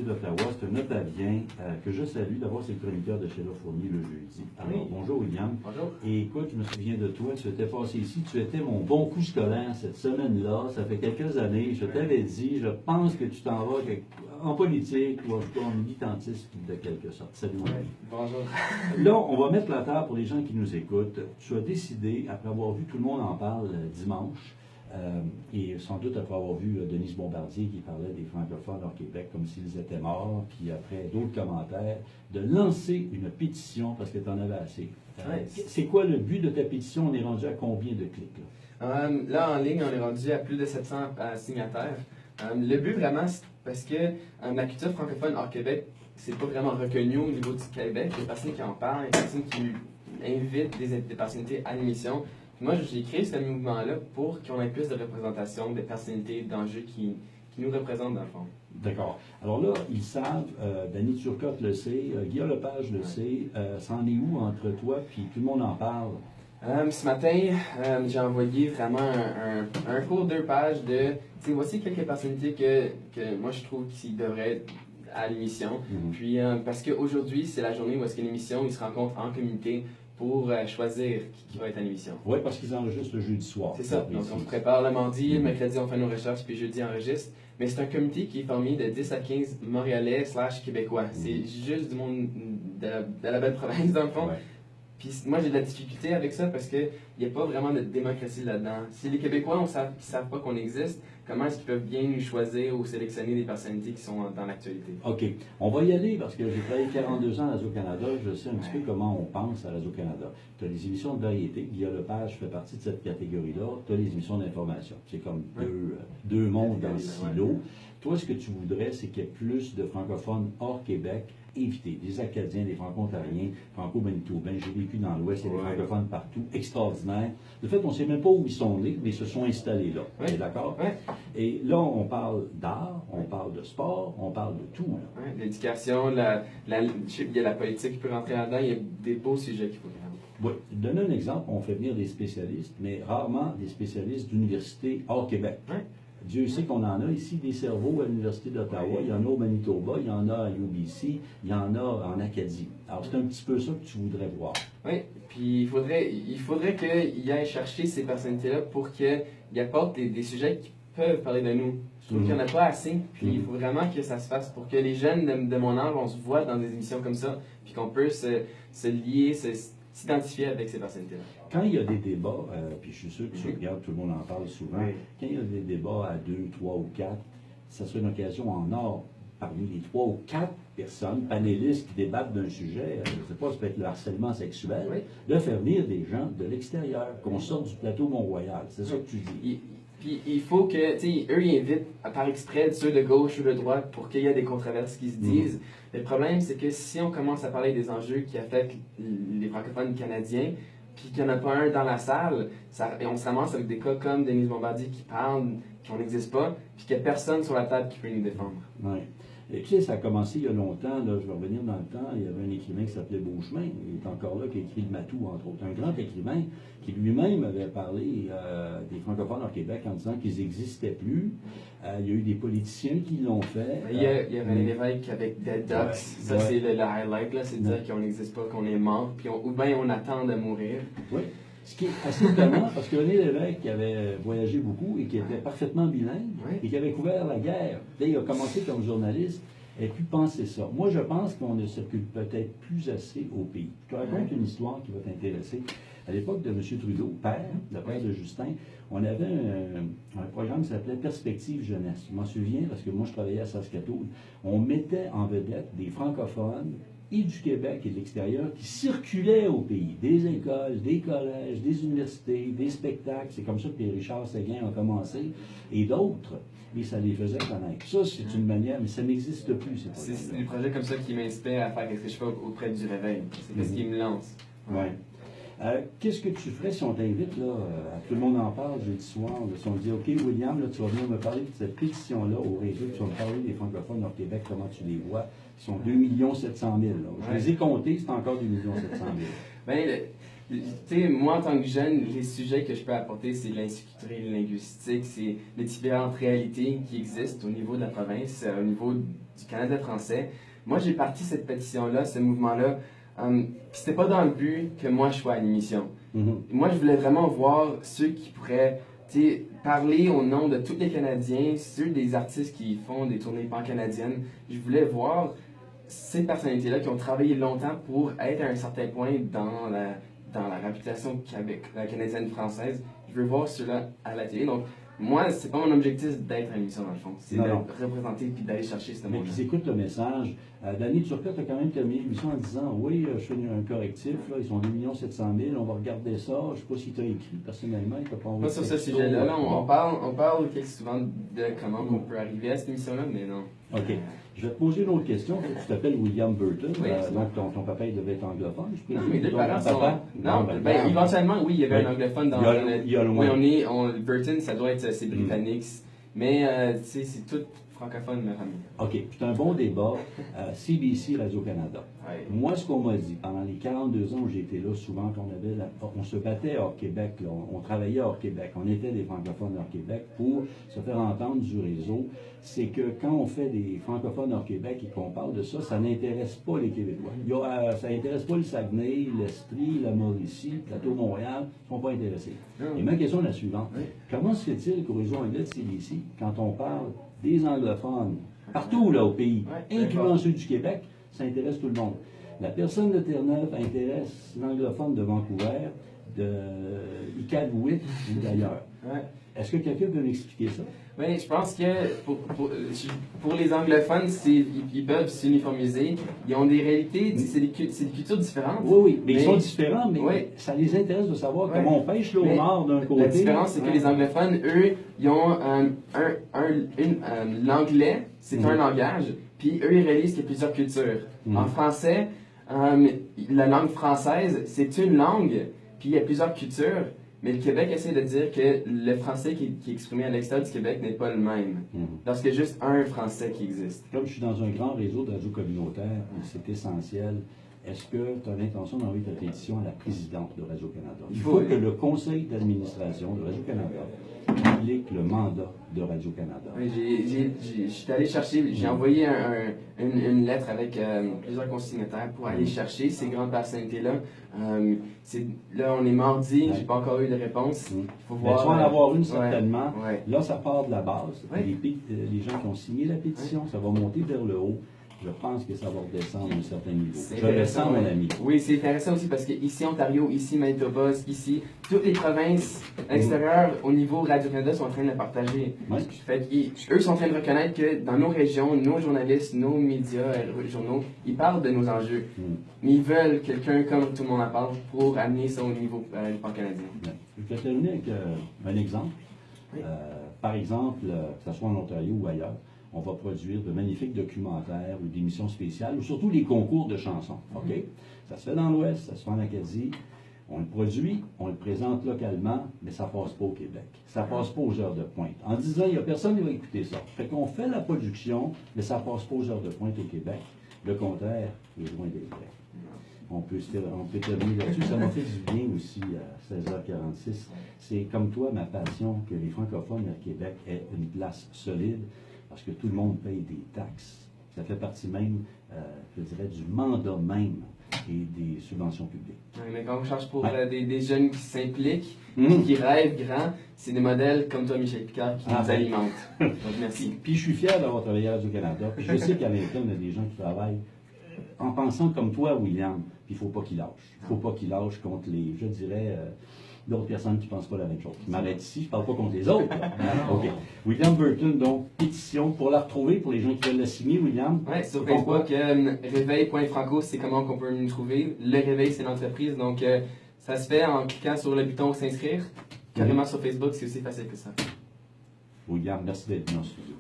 d'Ottawa, c'est un Ottavien que je salue. D'abord, c'est le chroniqueur de Sheila Fournier le jeudi. Alors, bonjour William. Bonjour. Et écoute, je me souviens de toi, tu étais passé ici, tu étais mon bon coup scolaire cette semaine-là. Ça fait quelques années, je t'avais dit, je pense que tu t'en vas en politique ou en militantisme de quelque sorte. Salut mon ami. Bonjour. Là, on va mettre la table pour les gens qui nous écoutent. Tu as décidé, après avoir vu Tout le monde en parle dimanche, et sans doute après avoir vu Denise Bombardier qui parlait des francophones hors Québec comme s'ils étaient morts, puis après d'autres commentaires, de lancer une pétition parce que tu en avais assez. C'est quoi le but de ta pétition? On est rendu à combien de clics? Là, en ligne, on est rendu à plus de 700 signataires. Le but, vraiment, c'est parce que la culture francophone hors Québec, c'est pas vraiment reconnu au niveau du Québec. Il y a des personnes qui en parlent, il y a des personnes qui invitent des personnalités à l'émission. Moi, j'ai créé ce mouvement-là pour qu'on ait plus de représentation des personnalités d'enjeux qui nous représentent dans le fond. D'accord. Alors là, ils savent, Danny Turcotte le sait, Guillaume Lepage le sait, c'en est où entre toi puis tout le monde en parle? Ce matin, j'ai envoyé vraiment un court 2 pages de, voici quelques personnalités que moi je trouve qui devraient être à l'émission. Puis, parce qu'aujourd'hui, c'est la journée où est-ce que l'émission, ils se rencontrent en communauté pour choisir qui va être à l'émission. Oui, parce qu'ils enregistrent le jeudi soir. C'est ça. Donc, on se prépare le mardi, le mercredi, on fait nos recherches, puis jeudi, on enregistre. Mais c'est un comité qui est formé de 10 à 15 Montréalais / Québécois. C'est juste du monde de la belle province, dans le fond. Ouais. Puis moi, j'ai de la difficulté avec ça parce qu'il n'y a pas vraiment de démocratie là-dedans. Si les Québécois ne savent pas qu'on existe, comment est-ce qu'ils peuvent bien nous choisir ou sélectionner des personnalités qui sont dans l'actualité? OK. On va y aller parce que j'ai travaillé 42 ans à Radio-Canada. Je sais un petit peu comment on pense à Radio-Canada. Tu as les émissions de variété. Guillaume Lepage fait partie de cette catégorie-là. Tu as les émissions d'information. C'est comme deux mondes dans le silo. Toi, ce que tu voudrais, c'est qu'il y ait plus de francophones hors Québec invités. Des Acadiens, des Franco-Ontariens, Franco-Manitobains. J'ai vécu dans l'Ouest, il y a des francophones partout, extraordinaires. De fait, on ne sait même pas où ils sont nés, mais ils se sont installés là. Oui. D'accord? Oui. Et là, on parle d'art, on parle de sport, on parle de tout. Oui, l'éducation, il y a la politique qui peut rentrer là-dedans, il y a des beaux sujets qu'il faut regarder. Oui. Donner un exemple, on fait venir des spécialistes, mais rarement des spécialistes d'universités hors Québec. Oui. Dieu sait qu'on en a ici des cerveaux à l'Université d'Ottawa, il y en a au Manitoba, il y en a à UBC, il y en a en Acadie. Alors c'est un petit peu ça que tu voudrais voir. Oui, puis il faudrait qu'il aille chercher ces personnalités-là pour qu'ils apportent des sujets qui peuvent parler de nous. Je trouve qu'il n'y en a pas assez, puis il faut vraiment que ça se fasse pour que les jeunes de mon âge, on se voit dans des émissions comme ça, puis qu'on peut se lier, s'identifier avec ces personnalités-là. Quand il y a des débats, puis je suis sûr que tu regardes, tout le monde en parle souvent, quand il y a des débats à 2, 3 ou 4, ça serait une occasion en or, parmi les 3 ou 4 personnes, panélistes qui débattent d'un sujet, je ne sais pas, ça peut être le harcèlement sexuel, de faire venir des gens de l'extérieur, qu'on sorte du plateau Mont-Royal. C'est ça que tu dis. Puis il faut que, eux, ils invitent par exprès ceux de gauche ou de droite pour qu'il y ait des controverses qui se disent. Le problème, c'est que si on commence à parler des enjeux qui affectent les francophones canadiens, puis qu'il n'y en a pas un dans la salle, et on se ramasse avec des cas comme Denise Bombardier qui parle, qu'on n'existe pas, puis qu'il n'y a personne sur la table qui peut nous défendre. Oui. Et tu sais, ça a commencé il y a longtemps, là, je vais revenir dans le temps, il y avait un écrivain qui s'appelait Beauchemin, il est encore là, qui a écrit Le Matou, entre autres, un grand écrivain qui lui-même avait parlé des francophones hors Québec en disant qu'ils n'existaient plus. Il y a eu des politiciens qui l'ont fait. Il y a René Lévesque avec Dead Ducks, ça c'est le highlight, là, c'est de dire qu'on n'existe pas, qu'on est mort, puis ou bien on attend de mourir. Oui. Ce qui est assez étonnant, parce que René Lévesque qui avait voyagé beaucoup et qui était parfaitement bilingue et qui avait couvert la guerre, là, il a commencé comme journaliste et pu penser ça. Moi, je pense qu'on ne circule peut-être plus assez au pays. Je te raconte une histoire qui va t'intéresser. À l'époque de M. Trudeau, le père de Justin, on avait un programme qui s'appelait Perspective Jeunesse. Je m'en souviens parce que moi, je travaillais à Saskatoon. On mettait en vedette des francophones et du Québec et de l'extérieur qui circulaient au pays. Des écoles, des collèges, des universités, des spectacles. C'est comme ça que les Richard Séguin ont commencé. Et d'autres. Et ça les faisait connaître. Ça, c'est une manière, mais ça n'existe plus. C'est des projets comme ça qui m'inspirent à faire ce que je fais auprès du réveil. C'est ce qui me lance. Oui. Qu'est-ce que tu ferais si on t'invite, là, tout le monde en parle jeudi soir, là, si on dit, OK, William, là, tu vas venir me parler de cette pétition-là au réseau, tu vas me parler des francophones hors Québec, comment tu les vois? Ils sont 2 700 000. Là. Je les ai comptés, c'est encore 2 700 000. Bien, Tu sais, moi, en tant que jeune, les sujets que je peux apporter, c'est l'insécurité linguistique, c'est les différentes réalités qui existent au niveau de la province, au niveau du Canada français. Moi, j'ai parti cette pétition-là, ce mouvement-là, c'était pas dans le but que moi, je sois à l'émission. Moi, je voulais vraiment voir ceux qui pourraient parler au nom de tous les Canadiens, ceux des artistes qui font des tournées pan-canadiennes. Je voulais voir ces personnalités-là qui ont travaillé longtemps pour être à un certain point dans la réputation canadienne-française. Je veux voir ceux-là à la télé. Donc, moi, c'est pas mon objectif d'être à l'émission, dans le fond. C'est de représenter puis d'aller chercher ce monde-là. Mais qu'ils écoutent le message. Danny Turcotte a quand même terminé l'émission en disant « Oui, je fais un correctif, là, ils sont 2 700 000, on va regarder ça. » Je ne sais pas si tu as écrit personnellement, il t'a pas envoyé. Pas sur ce sujet-là. Là, on parle souvent de comment on peut arriver à cette émission-là, mais non. OK. Je vais te poser une autre question. Tu t'appelles William Burton, oui, donc ton papa il devait être anglophone. Non, mes deux parents sont... Non, éventuellement, oui, il y avait un anglophone dans il y a loin. Oui, Burton, ça doit être... C'est britannique. Mais, tu sais, c'est tout francophone, ma famille. OK. C'est un bon débat. CBC, Radio-Canada. Moi, ce qu'on m'a dit, pendant les 42 ans où j'étais là, souvent, on se battait hors Québec, là, on travaillait hors Québec, on était des francophones hors Québec pour se faire entendre du réseau. C'est que quand on fait des francophones hors Québec et qu'on parle de ça, ça n'intéresse pas les Québécois. Ça n'intéresse pas le Saguenay, l'Estrie, la Mauricie, le Plateau-Montréal, ils ne sont pas intéressés. Et ma question est la suivante. Comment se fait-il qu'au réseau anglais de CBC, quand on parle des anglophones, partout là au pays, incluant ceux du Québec, ça intéresse tout le monde. La personne de Terre-Neuve intéresse l'anglophone de Vancouver, de Iqaluit ou d'ailleurs. Est-ce que quelqu'un peut m'expliquer ça? Oui, je pense que pour les anglophones, ils peuvent s'uniformiser. Ils ont des réalités, c'est des cultures différentes. Oui, mais ils sont différents, mais ça les intéresse de savoir comment on pêche le homard d'un côté. La différence, c'est que les anglophones, eux, ils ont l'anglais, c'est un langage, puis eux, ils réalisent qu'il y a plusieurs cultures. En français, la langue française, c'est une langue, puis il y a plusieurs cultures. Mais le Québec essaie de dire que le français qui est exprimé à l'extérieur du Québec n'est pas le même. Lorsqu'il y a juste un français qui existe. Comme je suis dans un grand réseau de radio communautaire, c'est essentiel. Est-ce que tu as l'intention d'envoyer ta pétition à la présidente de Radio-Canada? Il faut que le conseil d'administration de Radio-Canada applique le mandat de Radio-Canada. Oui, je suis allé chercher, j'ai envoyé une lettre avec plusieurs consignataires pour aller chercher ces grandes personnalités-là. Là, on est mardi, j'ai pas encore eu de réponse. Il faut voir. Tu vas en avoir une certainement. Là, ça part de la base. Les gens qui ont signé la pétition, ça va monter vers le haut. Je pense que ça va redescendre à un certain niveau. Je le sens, mon ami. Oui, c'est intéressant aussi parce qu'ici, Ontario, ici, Manitoba, ici, toutes les provinces extérieures au niveau Radio-Canada sont en train de le partager. Fait eux sont en train de reconnaître que dans nos régions, nos journalistes, nos médias, journaux, ils parlent de nos enjeux. Mais ils veulent quelqu'un comme tout le monde en parle pour amener ça au niveau pan-canadien. Je vais terminer avec un exemple. Par exemple, que ce soit en Ontario ou ailleurs, on va produire de magnifiques documentaires ou d'émissions spéciales, ou surtout des concours de chansons. OK? Ça se fait dans l'Ouest, ça se fait en Acadie. On le produit, on le présente localement, mais ça ne passe pas au Québec. Ça ne passe pas aux heures de pointe. En disant, il n'y a personne qui va écouter ça. Fait qu'on fait la production, mais ça ne passe pas aux heures de pointe au Québec. Le contraire est loin d'être vrai. On peut terminer là-dessus. Ça m'a fait du bien aussi à 16h46. C'est comme toi, ma passion, que les francophones à Québec aient une place solide, parce que tout le monde paye des taxes. Ça fait partie même, je dirais, du mandat même et des subventions publiques. Oui, mais quand on cherche pour des jeunes qui s'impliquent, qui rêvent grand, c'est des modèles comme toi, Michel Picard, qui nous alimentent. Donc, merci. Puis je suis fier d'avoir travaillé à Radio-Canada. Puis je sais qu'à l'interne, il y a des gens qui travaillent en pensant comme toi, William. Puis il ne faut pas qu'ils lâchent. Il ne faut pas qu'ils lâchent contre les, je dirais, d'autres personnes qui ne pensent pas la même chose. Je m'arrête ici, je ne parle pas contre les autres. OK. William Burton, donc, pétition. Pour la retrouver, pour les gens qui veulent la signer, William. Oui, sur Facebook, réveil.franco, c'est comment qu'on peut nous trouver. Le Réveil, c'est l'entreprise. Donc, ça se fait en cliquant sur le bouton s'inscrire. Carrément sur Facebook, c'est aussi facile que ça. William, merci d'être venu en studio.